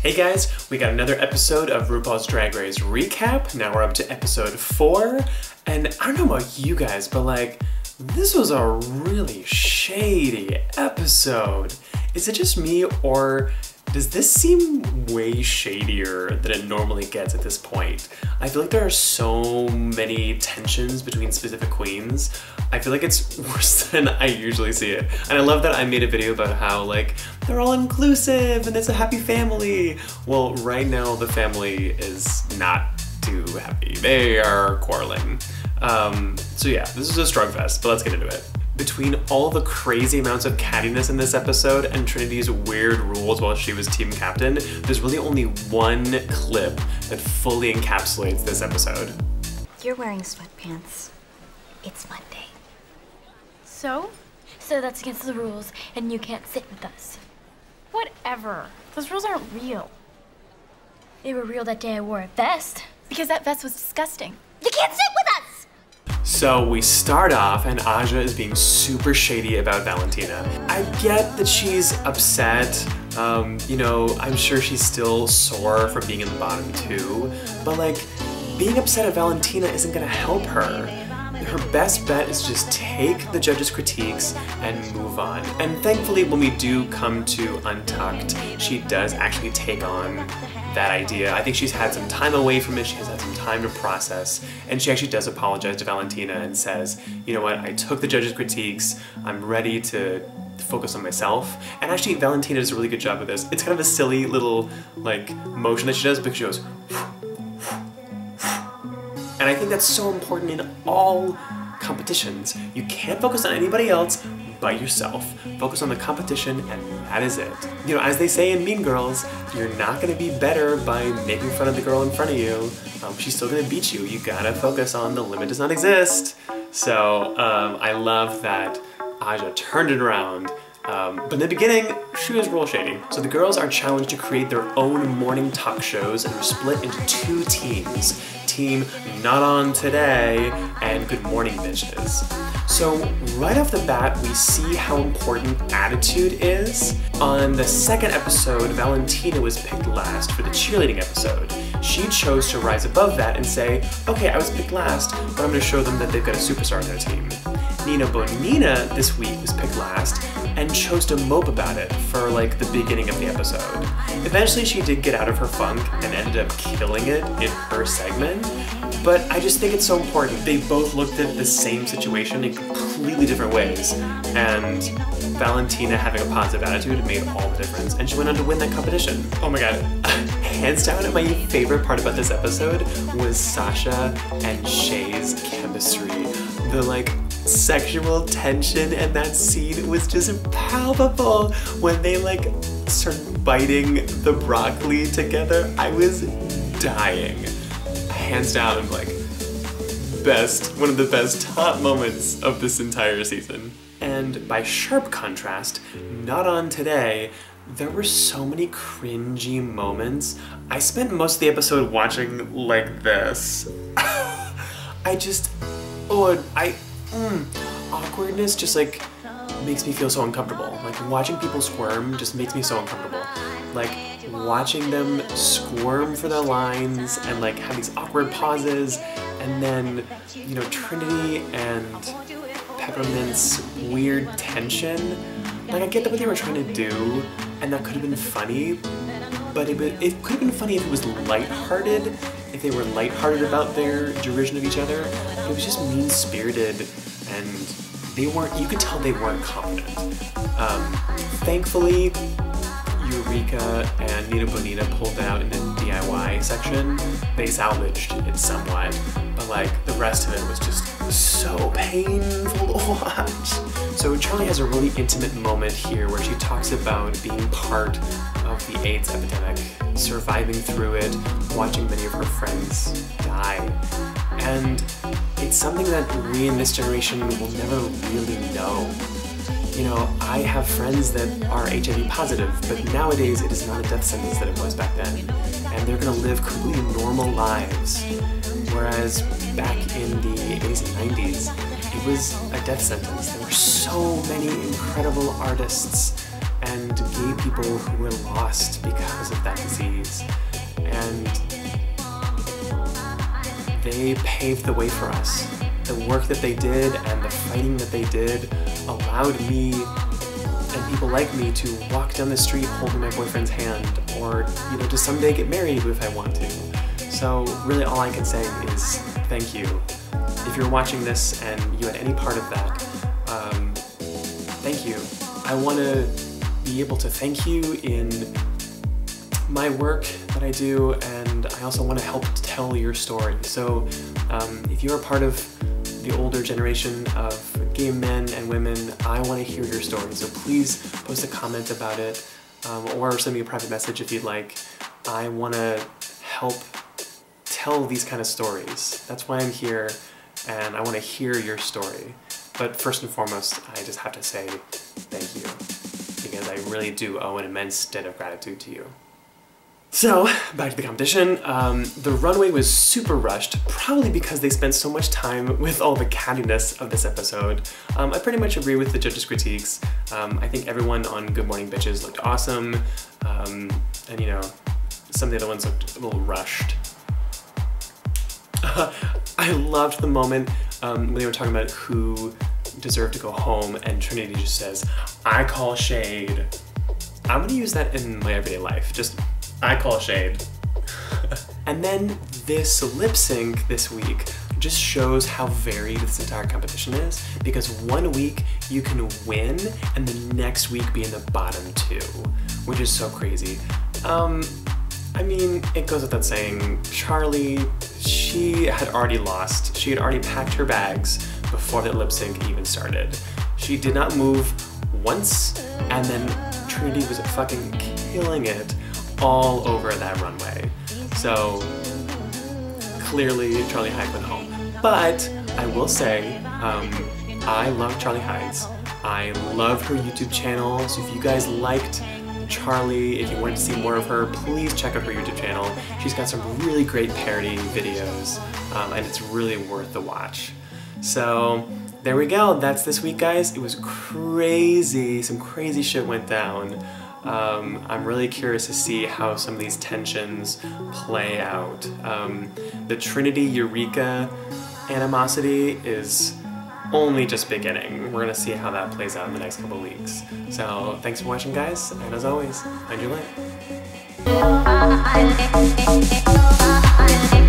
Hey guys, we got another episode of RuPaul's Drag Race recap. Now we're up to episode 4, and I don't know about you guys, but like, this was a really shady episode. Is it just me, or does this seem way shadier than it normally gets at this point? I feel like there are so many tensions between specific queens. I feel like it's worse than I usually see it. And I love that I made a video about how like, they're all inclusive and it's a happy family. Well, right now the family is not too happy. They are quarreling. So yeah, this is a strug fest, but let's get into it. Between all the crazy amounts of cattiness in this episode and Trinity's weird rules while she was team captain, there's really only one clip that fully encapsulates this episode. You're wearing sweatpants. It's Monday. So? So that's against the rules, and you can't sit with us. Whatever. Those rules aren't real. They were real that day I wore a vest, because that vest was disgusting. You can't sit with us! So we start off and Aja is being super shady about Valentina. I get that she's upset. You know, I'm sure she's still sore from being in the bottom 2, but like, being upset at Valentina isn't gonna help her. Her best bet is just take the judges' critiques and move on. And thankfully, when we do come to Untucked, she does actually take on that idea. I think she's had some time away from it, she has had some time to process, and she actually does apologize to Valentina and says, you know what, I took the judges' critiques, I'm ready to focus on myself. And actually, Valentina does a really good job with this. It's kind of a silly little like motion that she does because she goes, and I think that's so important in all competitions. You can't focus on anybody else but yourself. Focus on the competition, and that is it. You know, as they say in Mean Girls, you're not gonna be better by making fun of the girl in front of you. She's still gonna beat you. You gotta focus on the limit does not exist. So I love that Aja turned it around. But in the beginning, she was real shady. So the girls are challenged to create their own morning talk shows and are split into 2 teams. Team Not On Today and Good Morning Bitches. So right off the bat, we see how important attitude is. On the second episode, Valentina was picked last for the cheerleading episode. She chose to rise above that and say, okay, I was picked last, but I'm gonna show them that they've got a superstar on their team. Nina Bonina this week was picked last and chose to mope about it for like the beginning of the episode. Eventually she did get out of her funk and ended up killing it in her segment, but I just think it's so important. They both looked at the same situation in completely different ways, and Valentina having a positive attitude made all the difference, and she went on to win that competition. Oh my god. Hands down, my favorite part about this episode was Sasha and Shay's chemistry. The like sexual tension in that scene was just palpable when they like started biting the broccoli together. I was dying. Hands down, like, one of the best top moments of this entire season. And by sharp contrast, Not On Today, there were so many cringy moments. I spent most of the episode watching like this. Awkwardness just like makes me feel so uncomfortable. Like watching people squirm just makes me so uncomfortable. Like watching them squirm for their lines and like have these awkward pauses, and then, you know, Trinity and Peppermint's weird tension. Like I get what they were trying to do, and that could have been funny, but it could have been funny if it was lighthearted, if they were lighthearted about their derision of each other. It was just mean-spirited, and they weren't, you could tell they weren't confident. Thankfully, Eureka and Nina Bonina pulled that out in the DIY section. They salvaged it somewhat, but like the rest of it was just so painful to watch. So Charlie has a really intimate moment here where she talks about being part of the AIDS epidemic, surviving through it, watching many of her friends die. And it's something that we in this generation will never really know. You know, I have friends that are HIV positive, but nowadays it is not a death sentence that it was back then. And they're gonna live completely normal lives. Whereas back in the 80s and 90s, it was a death sentence. There were so many incredible artists and gay people who were lost because of that disease. they paved the way for us. The work that they did and the fighting that they did allowed me and people like me to walk down the street holding my boyfriend's hand, or, you know, to someday get married if I want to. So really all I can say is thank you. If you're watching this and you had any part of that, thank you. I want to be able to thank you in my work that I do, and I also want to help tell your story. So if you're a part of the older generation of gay men and women, I want to hear your story. So please post a comment about it, or send me a private message if you'd like. I want to help tell these kind of stories. That's why I'm here, and I want to hear your story. But first and foremost, I just have to say thank you, because I really do owe an immense debt of gratitude to you. So, back to the competition. The runway was super rushed, probably because they spent so much time with all the cattiness of this episode. I pretty much agree with the judges' critiques. I think everyone on Good Morning Bitches looked awesome, and you know, some of the other ones looked a little rushed. I loved the moment when they were talking about who deserved to go home, and Trinity just says, "I call shade." I'm gonna use that in my everyday life. Just, I call shade. And then this lip sync this week just shows how varied this entire competition is, because one week you can win and the next week be in the bottom two, which is so crazy. I mean, it goes without saying, Charlie, she had already lost. She had already packed her bags before that lip sync even started. She did not move once, and then Trinity was fucking killing it all over that runway. So clearly Charlie Hyde went home. But I will say, I love Charlie Hyde's. I love her YouTube channel, so if you guys liked Charlie, if you wanted to see more of her, please check out her YouTube channel. She's got some really great parody videos, and it's really worth the watch. So there we go, that's this week, guys. It was crazy, some crazy shit went down. I'm really curious to see how some of these tensions play out. The Trinity Eureka animosity is only just beginning. We're gonna see how that plays out in the next couple weeks. So thanks for watching, guys, and as always, mind your light.